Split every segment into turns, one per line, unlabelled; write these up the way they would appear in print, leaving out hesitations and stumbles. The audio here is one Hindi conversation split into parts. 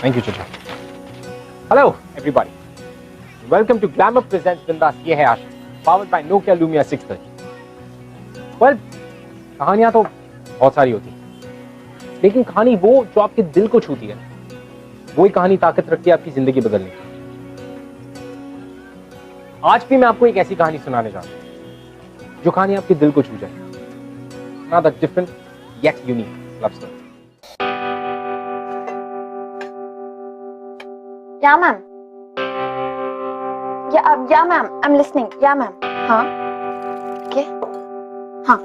Thank you, Chacha. Hello, everybody. Welcome to Glamour Presents Bindas ये है आशिक, powered by Nokia Lumia 630. Well, कहानियां तो बहुत सारी होती हैं, लेकिन कहानी वो जो आपके दिल को छूती है, वही कहानी ताकत रखती है आपकी जिंदगी बदलने की। आज भी मैं आपको एक ऐसी कहानी सुनाने जा रहा हूं, जो कहानी आपके दिल को छू जाए। Not a different yet unique love story.
Yeah, ma'am. Yeah, ma'am. I'm listening. Yeah, ma'am. हाँ. Okay. हाँ.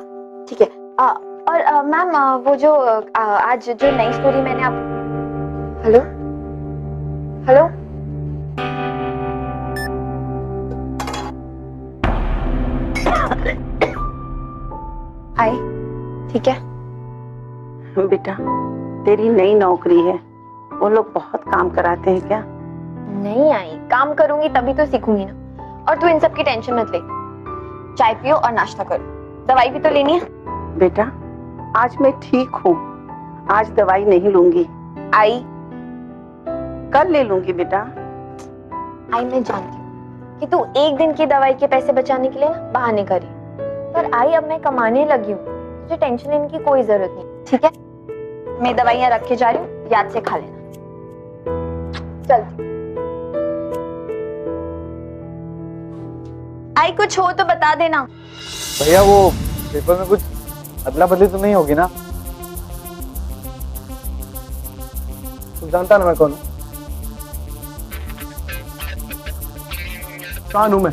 ठीक है. और मैम वो जो आज जो नई स्टोरी मैंने आप हेलो हेलो आई ठीक है
बेटा, तेरी नई नौकरी है, वो लोग बहुत काम कराते हैं क्या?
नहीं आई, काम करूंगी तभी तो सीखूंगी ना। और तू इन सब की टेंशन मत ले, चाय पियो और नाश्ता करो, दवाई भी तो लेनी है।
बेटा, आज मैं ठीक हूँ, आज दवाई नहीं लूंगी।
आई
कल ले लूंगी बेटा।
आई मैं जानती हूँ कि तू एक दिन की दवाई के पैसे बचाने के लिए ना बहाने करी, पर आई अब मैं कमाने लगी हूँ, तुझे टेंशन लेने की कोई जरूरत नहीं, ठीक है? मैं दवाइयाँ रख के जा रही हूँ, याद से खा लेना। चल आई, कुछ हो तो बता देना।
भैया वो पेपर में कुछ अदला बदली तो नहीं होगी ना? तू जानता ना मैं कौन हूँ? कौन हूँ मैं?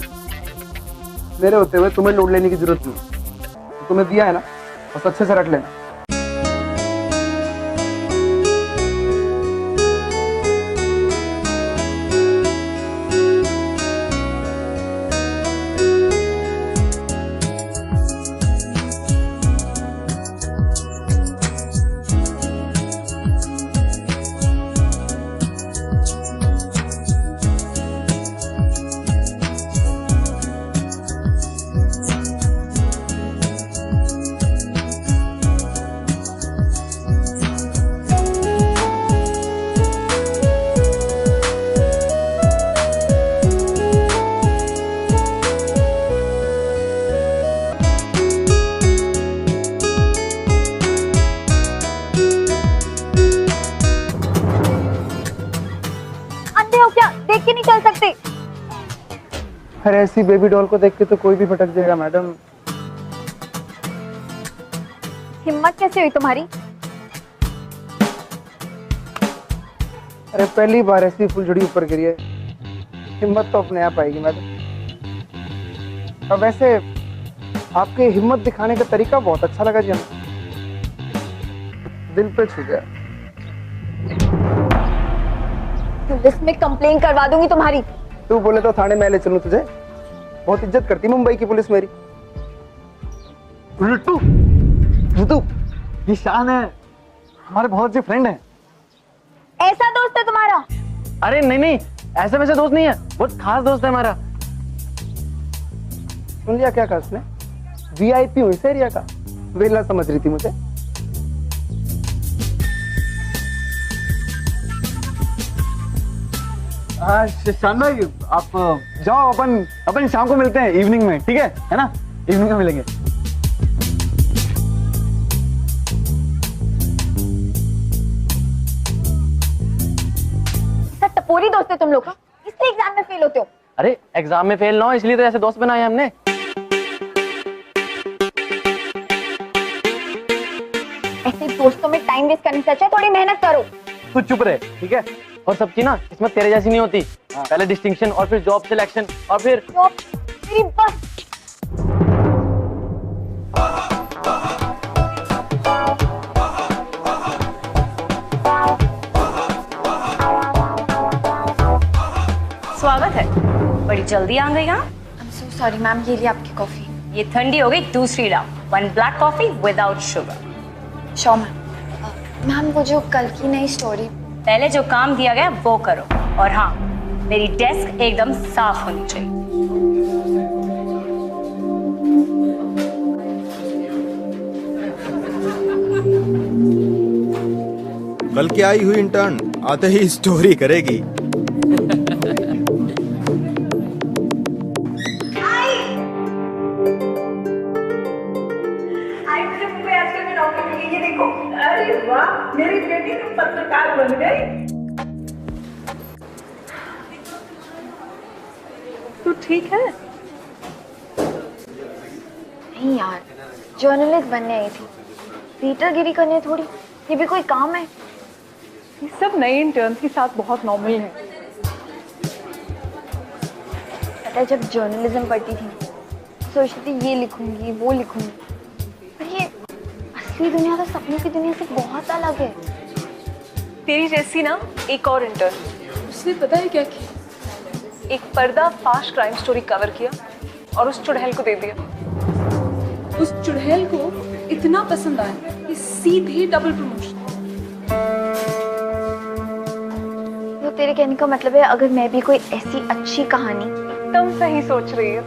मेरे होते हुए तुम्हें लोड लेने की जरूरत नहीं। तुम्हें दिया है ना, बस अच्छे से रख लेना।
देख के नहीं चल सकते?
अरे ऐसी बेबी डॉल को देख के तो कोई भी भटक जाएगा मैडम।
हिम्मत कैसे हुई तुम्हारी?
अरे पहली बार ऐसी फुलझड़ी ऊपर गिरी है, हिम्मत तो अपने आप आएगी मैडम। अब वैसे आपके हिम्मत दिखाने का तरीका बहुत अच्छा लगा जी हमें, दिल पे छू गया।
पुलिस में कंप्लेन करवा दूंगी तुम्हारी।
तू बोले तो थाने में ले चलूं तुझे, बहुत इज्जत करती मुंबई की पुलिस मेरी।
रितु, रितु, ये शान है, हमारे बहुत अच्छे फ्रेंड हैं।
ऐसा दोस्त है तुम्हारा?
अरे नहीं नहीं, ऐसे वैसे दोस्त नहीं है, बहुत खास दोस्त है हमारा।
सुन लिया क्या कहा उसने? VIP हूँ इस एरिया का, वेला समझ रही थी मुझे।
हाँ शान भाई, आप जाओ, अपन शाम को मिलते हैं इवनिंग में, ठीक है ना? इवनिंग में मिलेंगे।
टपोरी दोस्त है तुम लोग का, इसलिए एग्जाम में फेल होते हो।
अरे एग्जाम में फेल ना हो इसलिए तो ऐसे दोस्त बनाए हमने।
ऐसे दोस्तों में टाइम वेस्ट करने से अच्छा है थोड़ी मेहनत करो।
तू चुप रहे, ठीक है? और सबकी ना किस्मत तेरे जैसी नहीं होती, पहले डिस्टिंक्शन और फिर जॉब सिलेक्शन और फिर
जॉब। मेरी बस।
स्वागत है, बड़ी जल्दी आ गई। यहाँ
I'm so sorry मैम, ये लिए आपकी कॉफी।
ये ठंडी हो गई, दूसरी लाओ। 1 black coffee without sugar.
Sure ma'am. Ma'am वो जो कल की नई स्टोरी,
पहले जो काम दिया गया वो करो, और हाँ, मेरी डेस्क एकदम साफ होनी चाहिए।
कल क्या आई हुई इंटर्न? आते ही स्टोरी करेगी।
अरे वाह, मेरी बेटी तो पत्रकार बन गई। तू ठीक है?
नहीं यार, जर्नलिस्ट बनने आई थी, रीटरगिरी करने थोड़ी। ये भी कोई काम है?
ये सब नए इंटर्न्स के साथ बहुत नॉर्मल है।
पता है, जब जर्नलिज्म पढ़ती थी सोचती थी ये लिखूंगी वो लिखूंगी, पर ये असली दुनिया तो सपनों की दुनिया से बहुत अलग है।
तेरी जैसी ना एक और इंटर्न, उसने पता है क्या किया? एक पर्दा फाश क्राइम स्टोरी कवर किया और उस चुड़ैल को दे दिया। उस चुड़ैल को इतना पसंद आया कि सीधे डबल प्रमोशन।
तो तेरे कहने का मतलब है अगर मैं भी कोई ऐसी अच्छी कहानी।
तुम सही सोच रही है।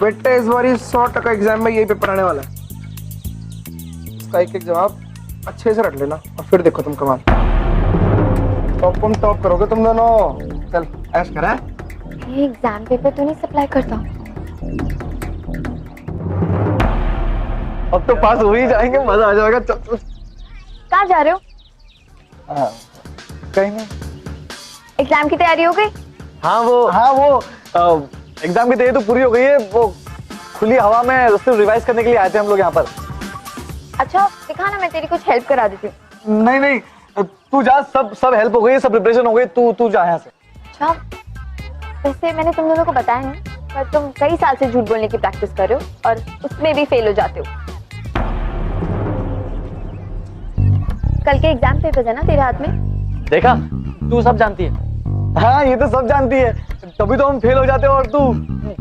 बेटा इस बार 100% एग्जाम में यही पेपर आने वाला है। इसका एक एक जवाब अच्छे से रट लेना और फिर देखो तुम कमाल। टॉप करोगे तुम दोनों। चल ऐश करा।
ये एग्जाम पेपर तो नहीं सप्लाई करता।
अब तो पास हो ही जाएंगे, मजा आ जाएगा। चल चल।
कहाँ जा रहे हो?
कहीं नहीं।
एग्जाम की तैयारी हो गई?
हाँ वो एग्जाम की तैयारी तो पूरी हो गई है। वो खुली हवा में सिर्फ रिवाइज करने के लिए आए थे हम लोग यहाँ पर।
अच्छा दिखा ना, मैं तेरी कुछ हेल्प करा देती हूँ।
नहीं तू जा, सब हेल्प हो गई, सब प्रिपरेशन हो गई। तू जा यहाँ से।
अच्छा, वैसे मैंने तुम दोनों को बताया नहीं, पर तुम कई साल से झूठ बोलने की प्रैक्टिस कर रहे हो और उसमें भी फेल हो जाते हो। कल के एग्जाम पेपर्स है ना तेरे हाथ में।
देखा, तू सब जानती है। हाँ ये तो सब जानती है, तभी तो हम फेल हो जाते हैं और तू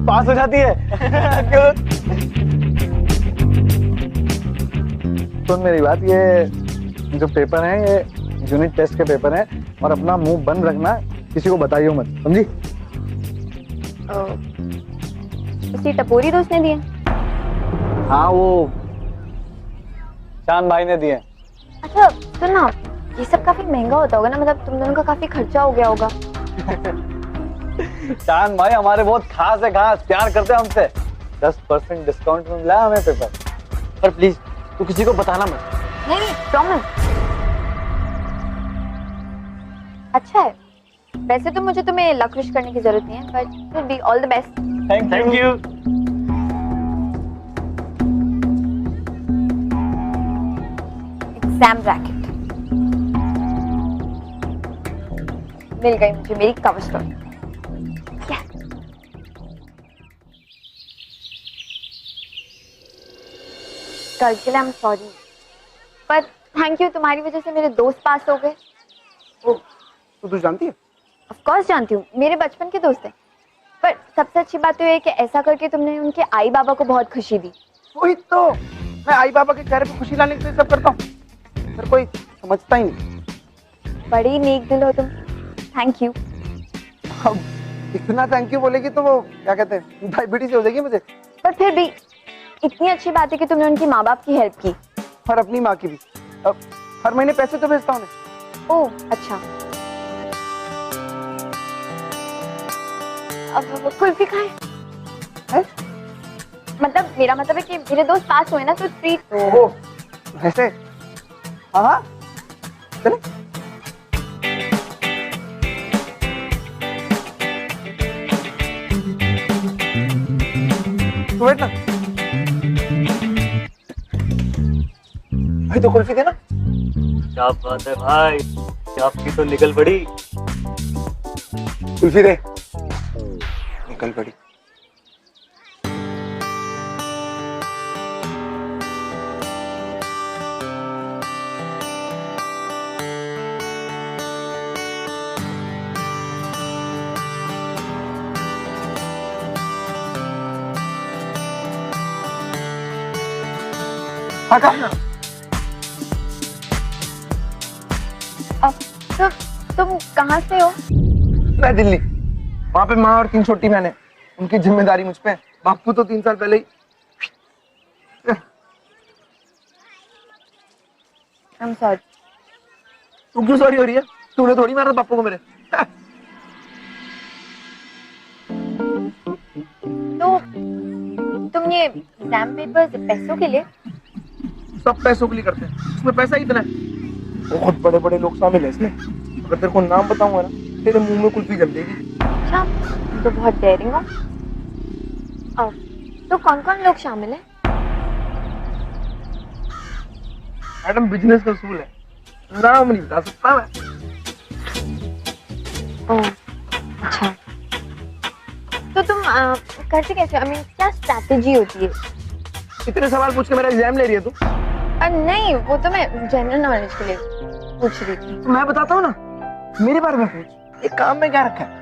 पास हो जाती है। क्यों? सुन मेरी बात, ये जो पेपर है ये यूनिट टेस्ट के पेपर हैं और अपना मुंह बंद रखना, किसी को बताइयो मत, समझी?
उसी टपोरी दोस्त ने दिए?
हाँ वो चांद भाई ने दिए।
अच्छा सुन ना, ये सब काफी महंगा होता होगा ना, मतलब तुम दोनों का काफी खर्चा हो गया होगा।
चांद भाई हमारे बहुत खास है, खास प्यार करते हैं हमसे। 10% डिस्काउंट में मिला हमें पेपर। पर प्लीज तू किसी को बताना मत।
नहीं प्रॉमिस। अच्छा है, वैसे तो मुझे तुम्हें लक विश करने की जरूरत नहीं है, बट फिर भी all the best.
Thank you.
Exam bracket मिल गई मुझे, मेरी कवर स्टोरी। कल के लिए आई एम सॉरी, पर थैंक यू, तुम्हारी वजह से मेरे दोस्त पास हो गए।
तो तू जानती है?
ऑफ कोर्स जानती हूँ, मेरे बचपन के दोस्त हैं। पर सबसे अच्छी बात तो ये है कि ऐसा करके तुमने उनके आई बाबा को बहुत खुशी दी।
वही तो, मैं आई बाबा के चेहरे पे खुशी लाने के लिए सब करता हूँ, पर कोई समझता ही नहीं।
बड़ी नेक दिल हो तुम, थैंक यू।
अब इतना थैंक यू बोलेगी तो वो क्या कहते हैं, डायबिटीज हो जाएगी मुझे।
पर फिर भी इतनी अच्छी बात है कि तुमने उनकी माँ बाप की हेल्प की।
और अपनी माँ की भी। अब हर महीने पैसे तो भेजता हूँ।
ओह अच्छा, अब कुल्फी खाएं? मतलब मेरा मतलब है कि मेरे दोस्त पास हुए ना, तो ट्रीट।
ओहो वैसे हाँ चले। तो वेट ना भाई, तो कुल्फी देना।
क्या बात है भाई, आपकी तो निकल पड़ी।
कुल्फी दे। निकल पड़ी। हाँ कहा।
अब तो तुम कहाँ से हो?
मैं दिल्ली। वहाँ पे माँ और 3 छोटी बहनें, उनकी जिम्मेदारी मुझ पे। बापू तो 3 साल पहले ही।
आई एम सॉरी।
तू क्यों सॉरी हो रही है? तूने थोड़ी मारा पापा को मेरे।
तो तुम ये एग्जाम पेपर्स पैसों के लिए?
सब पैसों के लिए करते हैं, इसमें पैसा इतना है। बहुत बड़े बड़े लोग शामिल है इसमें। अगर तेरे को नाम बताऊंगा ना, तेरे मुंह में कुल्फी जम जाएगी।
अच्छा, तुम तो बहुत डेयरिंग हो। और तो कौन कौन लोग शामिल हैं?
मैडम बिजनेस का उसूल है, नाम नहीं बता सकता मैं।
ओह, अच्छा। तो तुम करते कैसे? आई मीन क्या स्ट्रैटेजी होती है?
इतने सवाल पूछ के मेरा एग्जाम ले रही है तू?
नहीं, वो तो मैं जनरल नॉलेज के लिए पूछ रही थी।
तो मैं बताता हूँ ना, मेरे बारे में पूछ। एक काम में क्या रखा है?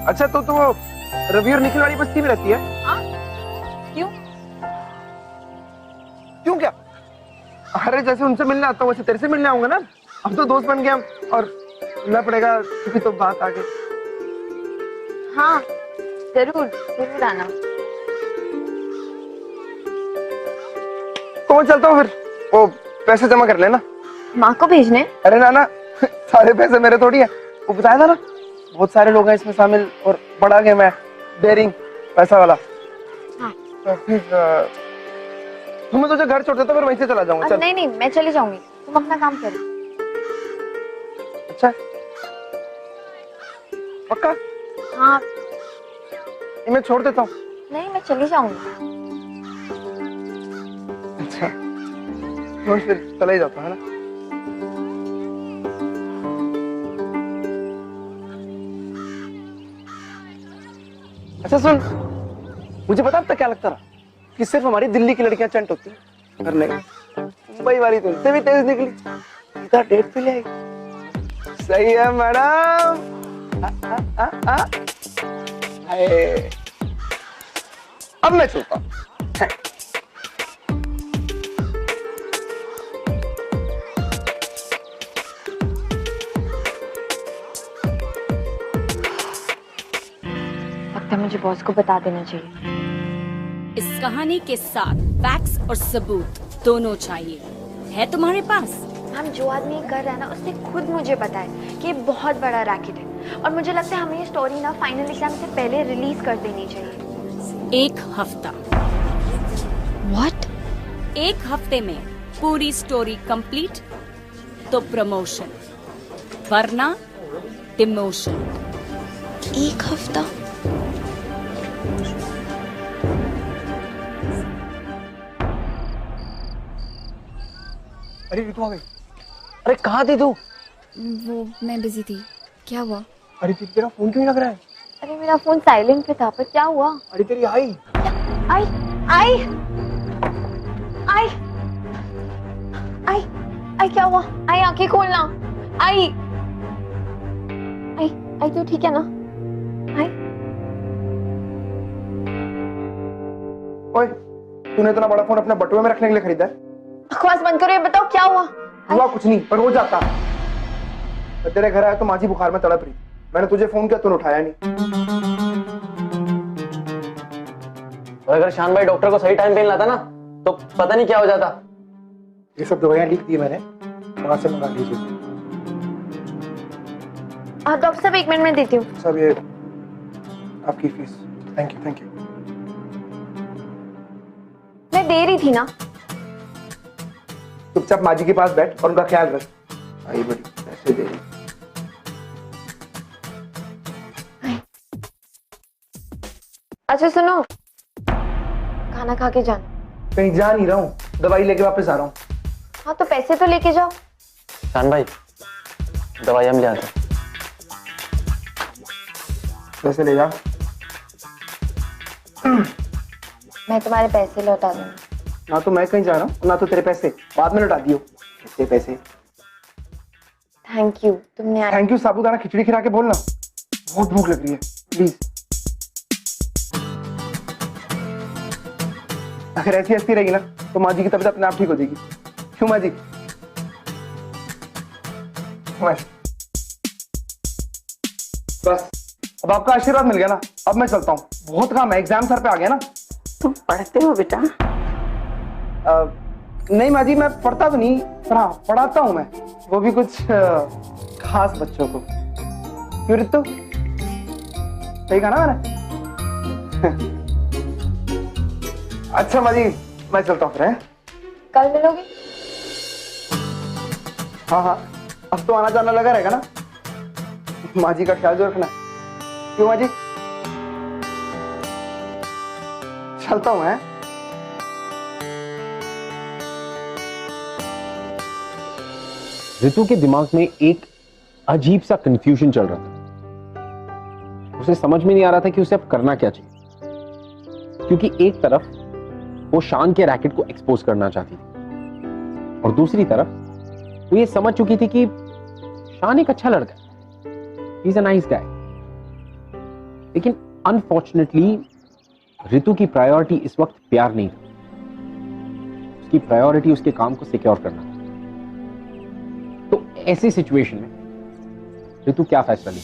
अच्छा, तो रवि और निखिल वाली बस्ती में रहती है?
हाँ? क्यों?
क्यों क्या? अरे जैसे उनसे मिलने आता हूँ वैसे तेरे से मिलने आऊंगा ना। अब तो दोस्त बन गया और मिलना पड़ेगा, क्योंकि तो बात आ गई।
हाँ, जरूर जरूर आना।
तो मैं चलता हूँ फिर, वो पैसे जमा कर लेना।
माँ को भेजने?
अरे ना सारे पैसे मेरे थोड़ी है। वो बताया था ना, बहुत सारे लोग हैं इसमें शामिल और बड़ा गेम है, डेयरिंग, पैसा वाला।
हाँ।
तो फिर मैं तुझे घर छोड़ देता हूँ, फिर वहीं से चला जाऊंगा। चल।
नहीं नहीं, मैं चली जाऊंगी, तुम अपना काम करो।
अच्छा, पक्का?
हाँ।
मैं छोड़ देता हूँ।
नहीं, मैं चली जाऊंगी।
अच्छा, तो फिर चला ही जाता है ना। अच्छा सुन, मुझे पता अब तक क्या लगता रहा कि सिर्फ हमारी दिल्ली की लड़कियां चंट होती हैं, पर नहीं, मुंबई वाली तो इनसे भी तेज निकली। इधर डेट पे ले आई। सही है मैडम। अब मैं चलता हूँ।
लगता है मुझे बॉस को बता देना चाहिए।
इस कहानी के साथ फैक्ट्स और सबूत दोनों चाहिए। है तुम्हारे पास?
हम जो आदमी ये कर रहा है ना, उसने खुद मुझे बताया कि ये बहुत बड़ा रैकेट है और मुझे लगता है हमें ये स्टोरी ना फाइनल एग्जाम से पहले रिलीज कर देनी चाहिए।
1 हफ्ता।
व्हाट?
1 हफ्ते में पूरी स्टोरी कंप्लीट तो प्रमोशन, वरना डिमोशन।
1 हफ्ता?
अरे तू आ गई। अरे कहाँ थी तू?
वो मैं बिजी थी। क्या हुआ?
अरे तेरा फोन क्यों नहीं लग रहा है?
अरे मेरा फोन साइलेंट पे था, पर क्या हुआ?
अरे तेरी आई
आई आई आई आई आई क्या हुआ? आई आंखें खोलना। आई आई आई तू ठीक है ना? आई
ओए, तूने इतना बड़ा फोन अपने बटुए में रखने के लिए खरीदा है?
बकवास बंद करो, ये बताओ क्या हुआ?
हुआ कुछ नहीं, पर हो जाता। मैं तेरे घर आया तो माझी बुखार में तड़प रही। मैंने तुझे फोन किया, तूने उठाया नहीं।
और अगर शान भाई डॉक्टर को सही टाइम पे लाता ना, तो पता नहीं क्या हो जाता।
ये सब दवाइयां लिख दी मैंने, वहां से मंगा लीजिए।
डॉक्टर साहब 1 मिनट में देती हूँ।
सब ये आपकी fees. Thank you thank you.
मैं दे रही थी ना।
चुपचाप माँ जी के पास बैठ और उनका ख्याल रख। आई बड़ी पैसे दे रही।
अच्छा सुनो, खाना खा के जाना।
कहीं जा नहीं रहा हूँ, दवाई लेके वापस आ रहा हूँ।
हाँ तो पैसे तो लेके जाओ।
शान भाई दवाई हम ले आते हैं।
पैसे ले जा।
मैं तुम्हारे पैसे लौटा दूंगी।
ना तो मैं कहीं जा रहा हूँ ना तो तेरे पैसे, बाद में लौटा दियो। कितने पैसे?
थैंक यू, तुमने
थैंक यू साबूदाना खिचड़ी खिला के बोलना, बहुत भूख लग रही है प्लीज। अगर ऐसी हंसती रहेगी ना तो माँ जी की तबीयत अपने आप ठीक हो जाएगी। क्यों माँ जी? बस अब आपका आशीर्वाद मिल गया ना, अब मैं चलता हूँ, बहुत काम है, एग्जाम सर पे आ गया ना।
तुम पढ़ते हो बेटा?
नहीं माँ जी, मैं पढ़ता तो नहीं, पर हाँ पढ़ाता हूँ मैं, वो भी कुछ खास बच्चों को। क्यों रितु, सही कहा ना मैंने? अच्छा माँ जी, मैं चलता हूँ फिर।
कल मिलोगे?
हाँ हाँ, अब तो आना जाना लगा रहेगा ना। माँ जी का ख्याल जो रखना। क्यों माँ जी? चलता हूँ मैं।
ऋतु के दिमाग में एक अजीब सा कंफ्यूजन चल रहा था। उसे समझ में नहीं आ रहा था कि उसे अब करना क्या चाहिए, क्योंकि एक तरफ वो शान के रैकेट को एक्सपोज करना चाहती थी और दूसरी तरफ वो ये समझ चुकी थी कि शान एक अच्छा लड़का है, he is a nice guy. लेकिन अनफॉर्चुनेटली ऋतु की प्रायोरिटी इस वक्त प्यार नहीं था, उसकी प्रायोरिटी उसके काम को सिक्योर करना था। तो ऐसी सिचुएशन में ऋतु क्या फैसला ली?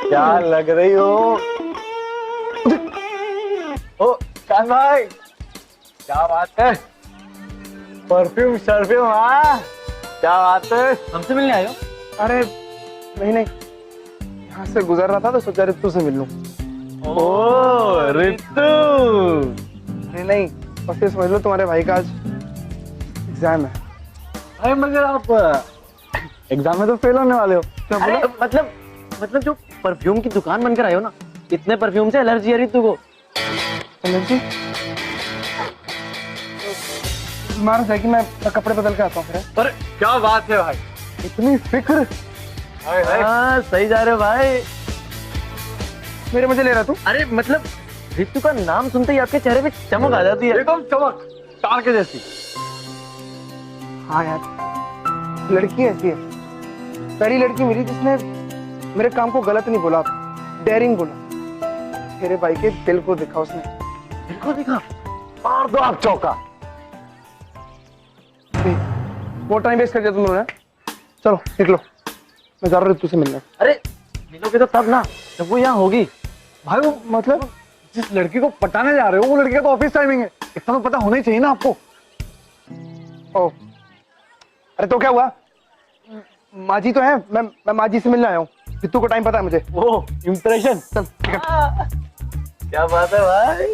क्या लग रही हो? ओ शान भाई, क्या बात है? परफ्यूम शर्फ्यूम, हाँ क्या बात है? हमसे मिलने आए हो?
अरे नहीं नहीं, यहाँ से गुजर रहा था तो सोचा रितु से मिल लूं।
ओ रितु।
अरे नहीं, बस ये समझ लो तुम्हारे भाई का आज एग्जाम है।
अरे मगर आप एग्जाम में तो फेल होने वाले हो। क्या
अरे मतलब जो परफ्यूम की दुकान बनकर आए हो ना, इतने परफ्यूम से एलर्जी है ऋतु को।
एलर्जी? मार जाएगी, मैं कपड़े बदल के आता हूँ फिर।
पर क्या बात है भाई, इतनी फिक्र।
हाँ सही जा रहे हो भाई।
मेरे मजे ले रहा तू?
अरे मतलब ऋतु का नाम सुनते ही आपके चेहरे पे चमक आ जाती है।
एकदम चमक तार के जैसी।
हाँ यार, लड़की ऐसी है, पहली लड़की मिली जिसने मेरे काम को गलत नहीं बोला, डेयरिंग बोला। मेरे भाई के दिल को देखा उसने।
दिल को देखा? मार दो आप चौका।
वो टाइम वेस्ट कर दिया तुम लोगों ने। चलो निकलो, मैं जा रहा हूँ ऋतु से मिलने।
अरे मिलोगे तो तब ना जब वो यहाँ होगी।
भाई वो मतलब जिस लड़की को पटाने जा रहे हो वो लड़की का तो ऑफिस टाइमिंग है, इतना तो पता होना ही चाहिए ना आपको।
ओ, अरे तो क्या हुआ? माँ जी तो है, मैं माँ जी से मिलने आया हूँ। ऋतु को टाइम पता है मुझे।
वो इम्प्रेशन।
चल ठीक है।
क्या बात है भाई।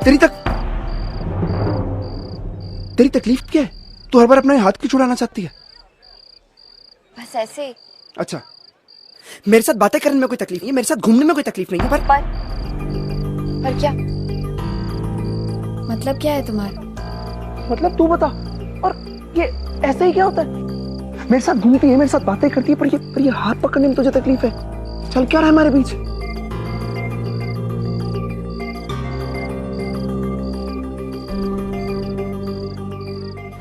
तेरी तकलीफ क्या है? तू हर बार अपना हाथ क्यों छुड़ाना चाहती है?
बस ऐसे ही।
अच्छा, मेरे साथ बातें करने में कोई तकलीफ नहीं है, मेरे साथ घूमने में कोई तकलीफ नहीं है, पर
पर क्या मतलब, क्या है तुम्हारा?
मतलब तू बता। और ये ऐसे ही क्या होता है? मेरे साथ घूमती है, मेरे साथ बातें करती है, पर ये हाथ पकड़ने में तुझे तकलीफ है। चल क्या रहा है हमारे बीच?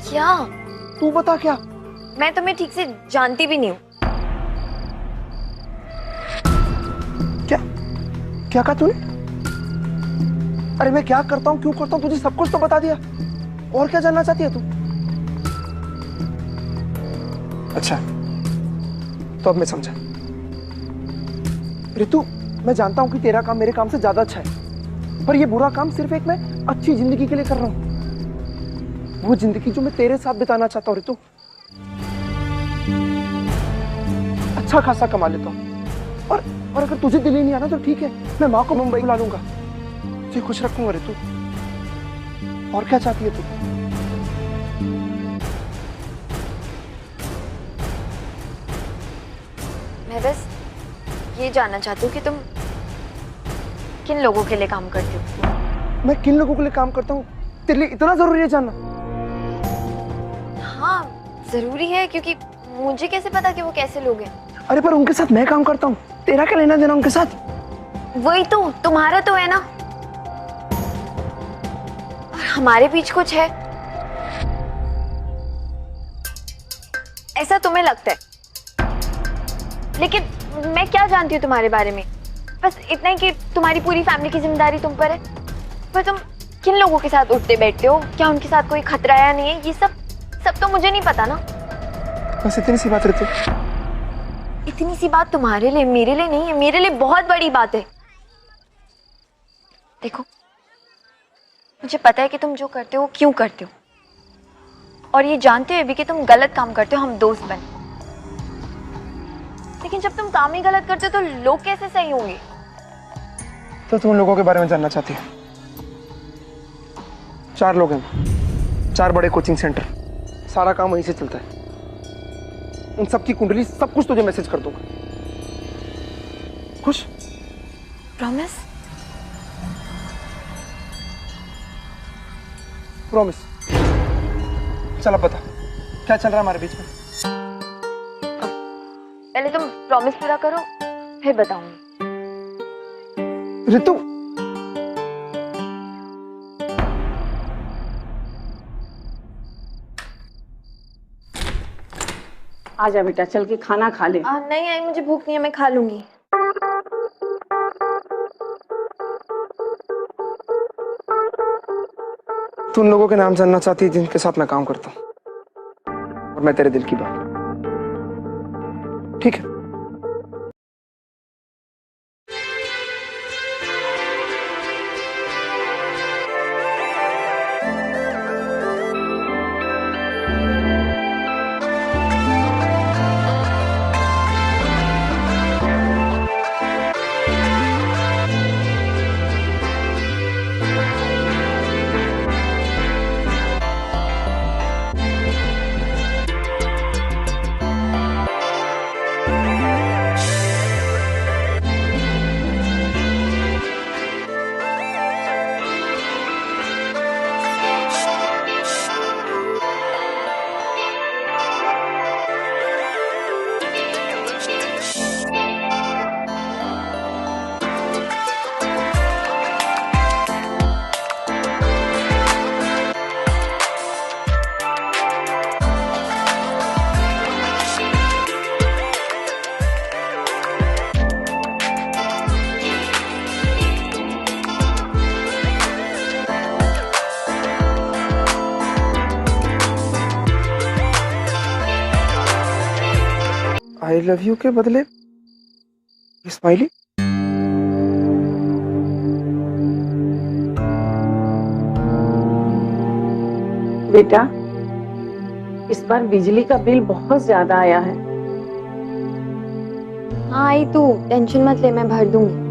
क्या?
तू बता क्या?
मैं तुम्हें ठीक से जानती भी नहीं हूँ।
क्या क्या कहा तूने? अरे मैं क्या करता हूँ, क्यों करता हूँ, तुझे सब कुछ तो बता दिया। और क्या जानना चाहती है तू? अच्छा, तो अब मैं समझा। ऋतु, मैं जानता हूं कि तेरा काम मेरे काम से ज्यादा अच्छा है, पर यह बुरा काम सिर्फ एक मैं अच्छी जिंदगी के लिए कर रहा हूं, वो जिंदगी जो मैं तेरे साथ बिताना चाहता हूं। ऋतु, अच्छा खासा कमा लेता हूं, और अगर तुझे दिल्ली नहीं आना तो ठीक है, मैं माँ को मुंबई बुला लूंगा, तुझे खुश रखूंगा। ऋतु, और क्या चाहती है तू?
मैं बस ये जानना चाहती हूँ कि तुम किन लोगों के लिए काम करती हो।
मैं किन लोगों के लिए काम करता हूँ तेरे लिए इतना जरूरी है जानना?
हाँ जरूरी है, क्योंकि मुझे कैसे पता कि वो कैसे लोग हैं।
अरे पर उनके साथ मैं काम करता हूँ, तेरा क्या लेना देना उनके साथ?
वही तो, तुम्हारा तो है ना, और हमारे बीच कुछ है, ऐसा तुम्हें लगता है। लेकिन मैं क्या जानती हूँ तुम्हारे बारे में? बस इतना ही कि तुम्हारी पूरी फैमिली की जिम्मेदारी तुम पर है। पर तुम किन लोगों के साथ उठते बैठते हो, क्या उनके साथ कोई खतरा या नहीं है, ये सब तो मुझे नहीं पता ना।
बस इतनी सी बात। ऋतु,
इतनी सी बात तुम्हारे लिए, मेरे लिए नहीं है, मेरे लिए बहुत बड़ी बात है। देखो, मुझे पता है कि तुम जो करते हो क्यों करते हो, और ये जानते हुए भी कि तुम गलत काम करते हो, हम दोस्त बने। लेकिन जब तुम काम ही गलत करते हो तो लोग कैसे सही होंगे?
तो तुम लोगों के बारे में जानना चाहती है? 4 लोग हैं, 4 बड़े कोचिंग सेंटर, सारा काम वहीं से चलता है। उन सबकी कुंडली, सब कुछ तुझे मैसेज कर दूंगा। खुश?
प्रॉमिस?
प्रॉमिस। चल अब बता, क्या चल रहा है हमारे बीच में?
पहले तुम प्रॉमिस पूरा करो, फिर बताऊंगी।
ऋतु,
आजा बेटा, चल के खाना खा ले।
नहीं आई, मुझे भूख नहीं है, मैं खा लूंगी।
तू उन लोगों के नाम जानना चाहती है जिनके साथ मैं काम करता हूँ, और मैं तेरे दिल की बात। ठीक है? आई लव यू के बदले स्माइली?
बेटा, इस बार बिजली का बिल बहुत ज्यादा आया है।
हाँ आई, तू टेंशन मत ले, मैं भर दूंगी।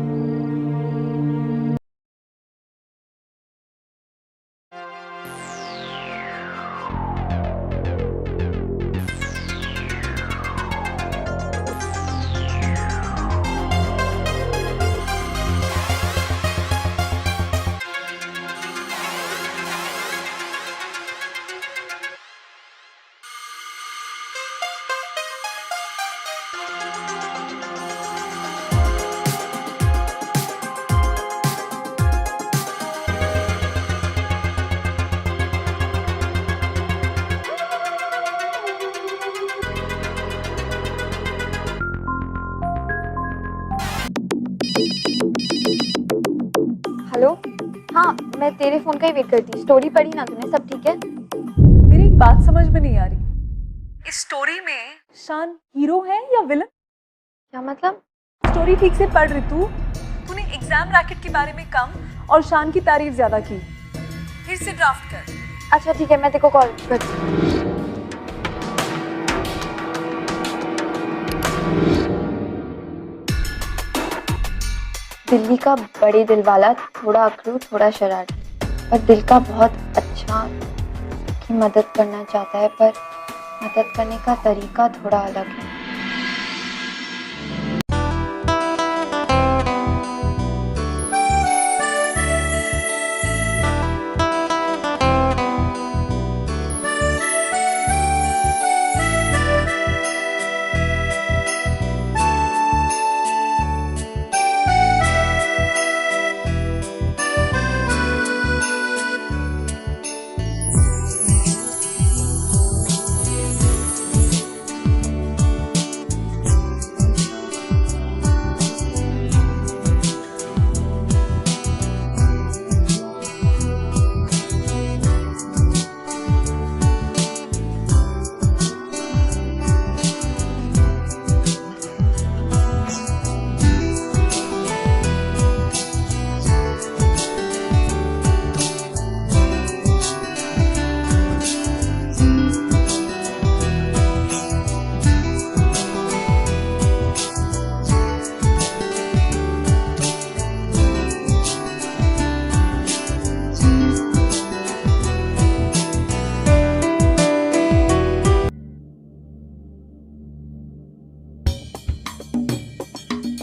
हाँ, मैं तेरे फोन का ही वेट करती। स्टोरी पढ़ी ना तूने? सब ठीक है?
मेरी एक बात समझ में नहीं आ रही, इस स्टोरी में शान हीरो है या विलन?
क्या मतलब?
स्टोरी ठीक से पढ़ रही तूने एग्जाम रैकेट के बारे में कम और शान की तारीफ ज्यादा की। फिर से ड्राफ्ट कर।
अच्छा ठीक है, मैं तेरे को कॉल करती हूँ। दिल्ली का बड़े दिल वाला, थोड़ा अखरू थोड़ा शरारती, पर दिल का बहुत अच्छा, की मदद करना चाहता है, पर मदद करने का तरीका थोड़ा अलग है।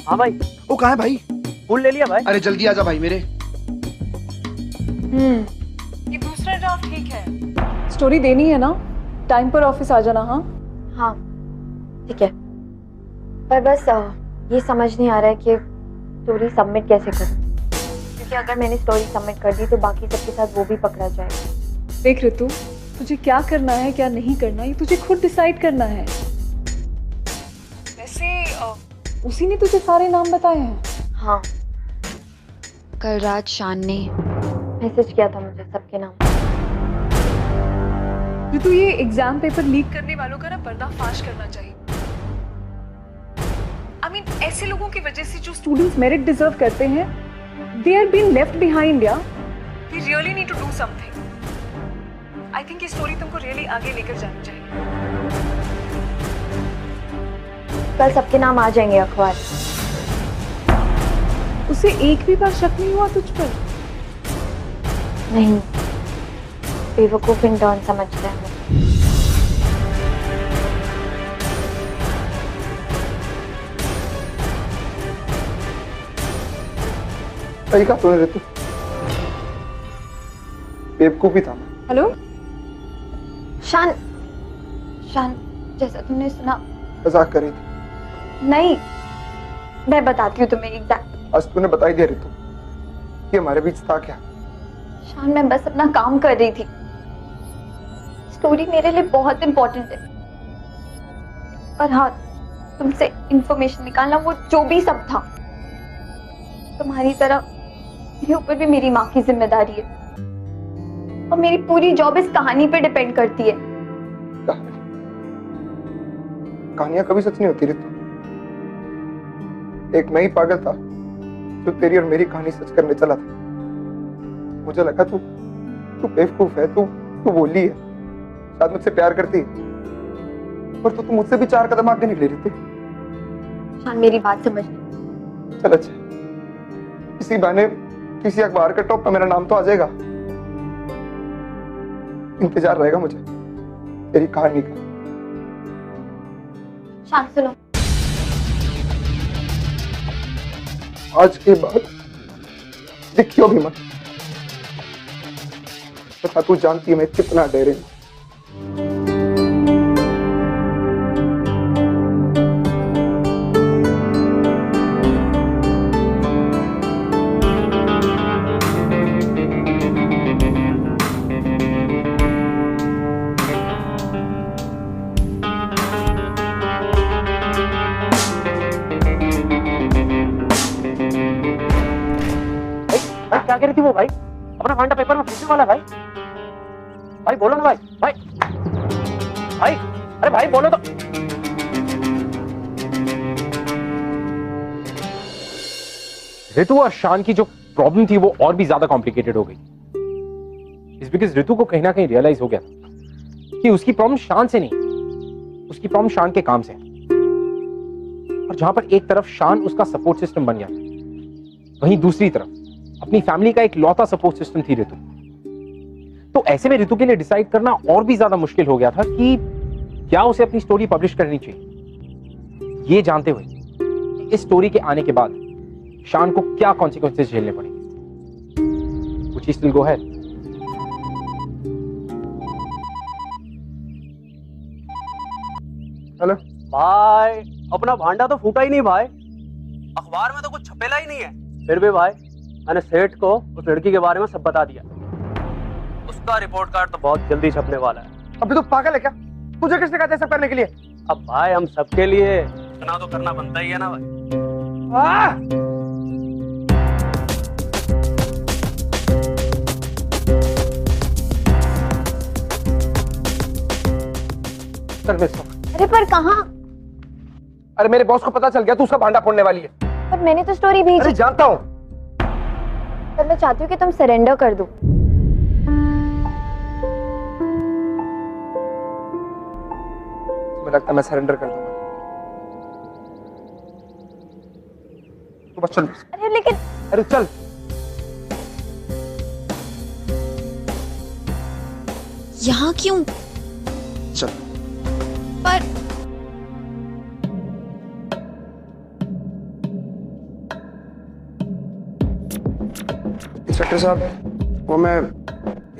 हाँ भाई,
वो कहाँ है भाई?
फूल ले लिया भाई।
अरे जल्दी आजा भाई मेरे।
ये दूसरा ड्राफ्ट ठीक है। स्टोरी देनी है ना, टाइम पर ऑफिस आ जाना। हाँ
हाँ ठीक है, पर बस ये समझ नहीं आ रहा है कि स्टोरी सबमिट कैसे करूं, क्योंकि अगर मैंने स्टोरी सबमिट कर दी तो बाकी सबके साथ वो भी पकड़ा जाएगा।
देख ऋतु, तुझे क्या करना है क्या नहीं करना ये तुझे खुद डिसाइड करना है। वैसे उसी ने तुझे सारे नाम बताए हैं।
हाँ, कल रात शान ने मैसेज किया था मुझे सबके नाम।
ऋतु, ये एग्जाम पेपर लीक करने वालों का ना पर्दाफाश करना चाहिए। I mean, ऐसे लोगों की वजह से जो स्टूडेंट्स मेरिट डिजर्व करते हैं, they are being left behind यार। We really need to do something. I think ये स्टोरी तुमको really आगे लेकर जानी चाहिए।
कल सबके नाम आ जाएंगे अखबार।
उसे एक भी बार शक नहीं हुआ तुझ पर?
नहीं, बेवकूफ इंटर्न समझता है मुझे।
सही कहा तूने ऋतु, बेवकूफी था।
हेलो
शान, शान जैसा तुमने सुना।
मजाक कर रही थी।
नहीं, मैं बताती हूँ तुम्हें एग्जैक्ट।
आज तूने बता ही दिया ऋतु कि हमारे बीच था क्या।
शान, मैं बस अपना काम कर रही थी। स्टोरी मेरे लिए बहुत इंपॉर्टेंट है, और हाँ, तुमसे इंफॉर्मेशन निकालना, वो जो भी सब था, तुम्हारी तरह मेरे ऊपर भी मेरी माँ की जिम्मेदारी है, और मेरी पूरी जॉब इस कहानी पे डिपेंड करती है।
कहानियां कभी सच नहीं होती ऋतु। एक मैं ही पागल था जो तेरी और मेरी कहानी सच करने चला था। मुझे लगा तू बेवकूफ है, तू बोली है, शायद मुझसे प्यार करती है, पर तू मुझसे भी 4 कदम आगे निकली ऋतु।
शान, मेरी बात समझ।
चल अच्छा, इसी बहाने किसी अखबार के टॉप पर मेरा नाम तो आ जाएगा। इंतजार रहेगा मुझे तेरी कहानी का।
शान सुनो,
आज के बाद दिखियो भी मत। तथा तू जानती है मैं कितना डेरे हूं।
क्या कह रही थी वो भाई? अपना भांडा पेपर में फंसने वाला है भाई। भाई बोलो ना भाई। भाई भाई अरे भाई बोलो तो।
ऋतु और शान की जो प्रॉब्लम थी वो और भी ज्यादा कॉम्प्लिकेटेड हो गई। इस बिकॉज ऋतु को कहीं ना कहीं रियलाइज हो गया कि उसकी प्रॉब्लम शान से नहीं, उसकी प्रॉब्लम शान के काम से है। और जहां पर एक तरफ शान उसका सपोर्ट सिस्टम बन गया, वहीं दूसरी तरफ अपनी फैमिली का एक लौता सपोर्ट सिस्टम थी ऋतु। तो ऐसे में ऋतु के लिए डिसाइड करना और भी ज्यादा मुश्किल हो गया था कि क्या उसे अपनी स्टोरी पब्लिश करनी चाहिए, ये जानते हुए कि इस स्टोरी के आने के बाद शान को क्या कॉन्सिक्वेंसेस झेलने पड़ेंगे। Would she still go ahead?
Hello
भाई अपना भांडा तो फूटा ही नहीं भाई, अखबार में तो कुछ छपेला ही नहीं है। फिर भी भाई मैंने सेठ को उस लड़की के बारे में सब बता दिया। उसका रिपोर्ट कार्ड तो बहुत जल्दी छपने वाला है।
अभी तो पागल है क्या? तुझे किसने कहा था सब करने के लिए?
अब भाई हम सबके लिए इतना तो करना बनता ही है ना भाई।
अरे पर कहाँ?
अरे मेरे बॉस को पता चल गया तू उसका भांडा फोड़ने वाली है।
पर मैंने तो स्टोरी भेजी।
अरे जानता हूँ।
पर मैं चाहती हूँ कि तुम सरेंडर कर दो।
मुझे लगता है मैं सरेंडर कर दूंगा। तू बस चल।
अरे लेकिन
अरे चल।
यहाँ क्यों?
चल।
पर
इंस्पेक्टर साहब, वो मैं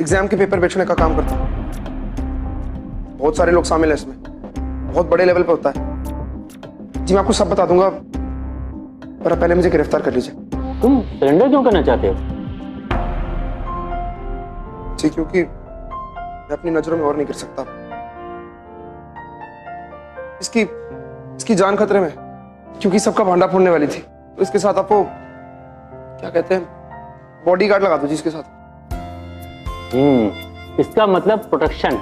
एग्जाम के पेपर बेचने का काम करता हूँ। बहुत सारे लोग शामिल हैं इसमें, बहुत बड़े लेवल पे होता है। जी मैं आपको सब बता दूंगा, पर आप पहले मुझे गिरफ्तार कर लीजिए।
तुम सरेंडर क्यों करना चाहते हो?
जी क्योंकि मैं अपनी नजरों में और नहीं गिर सकता। इसकी जान खतरे में, क्योंकि सबका भांडा फोड़ने वाली थी। तो इसके साथ आपको क्या कहते हैं, बॉडीगार्ड लगा दो जी इसके साथ।
इसका मतलब प्रोटेक्शन।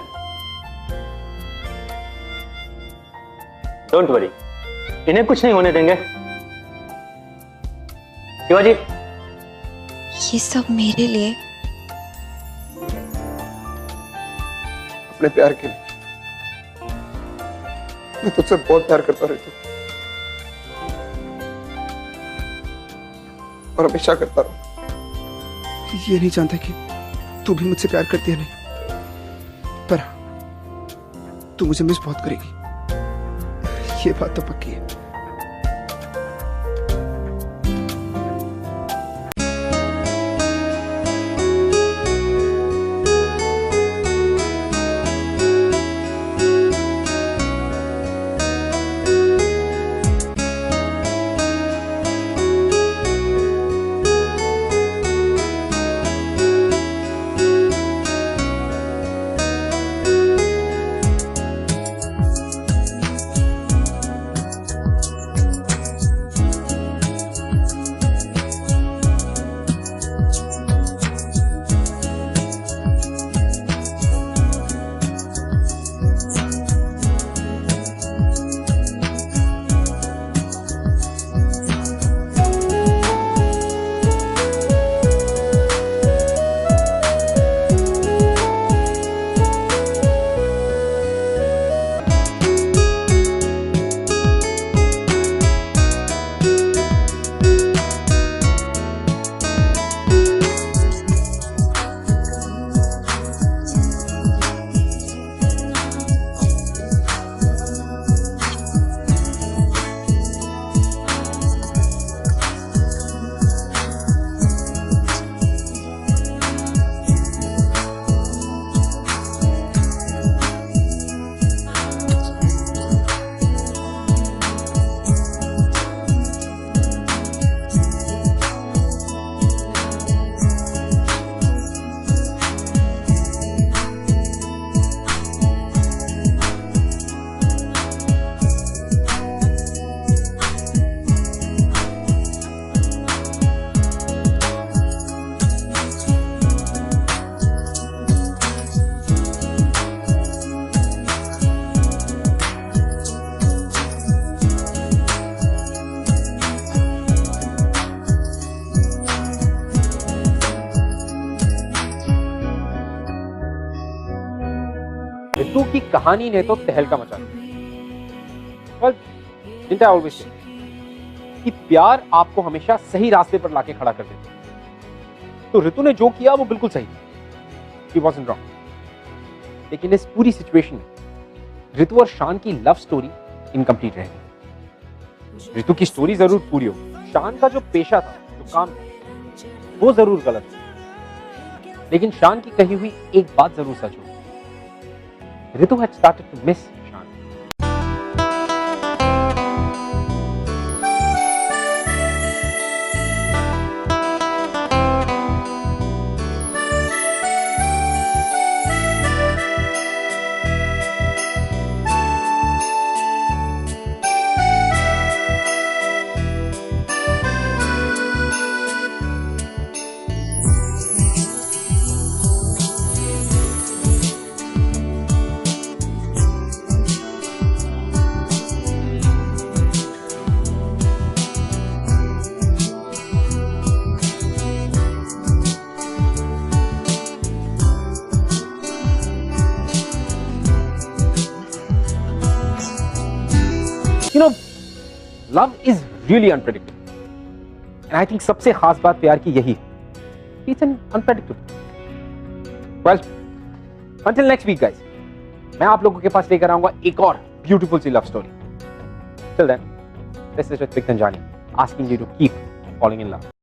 डोंट वरी, इन्हें कुछ नहीं होने देंगे। शिवाजी,
ये सब मेरे लिए?
अपने प्यार के लिए। मैं तुझसे बहुत प्यार करता रहता हूँ और हमेशा करता रहूं। ये नहीं जानता कि तू भी मुझसे प्यार करती है नहीं, पर तू मुझे मिस बहुत करेगी, ये बात तो पक्की है।
ऋतु की कहानी ने तो तहलका मचा दिया। Well, didn't I always say कि प्यार आपको हमेशा सही रास्ते पर लाके खड़ा कर देता है। तो ऋतु ने जो किया वो बिल्कुल सही था। He wasn't wrong. लेकिन इस पूरी सिचुएशन में ऋतु और शान की लव स्टोरी इनकम्प्लीट रह गई। ऋतु की स्टोरी जरूर पूरी हो, शान का जो पेशा था, जो काम था, वो जरूर गलत था। लेकिन शान की कही हुई एक बात जरूर सच हो, ऋतु had started to miss शान। You know, love is really unpredictable. And I think सबसे खास बात प्यार की यही है। It's unpredictable. Well, until next week, guys. मैं आप लोगों के पास लेकर आऊंगा एक और beautiful C love story. Till then, this is Ritvik Tanjani asking you to keep falling in love.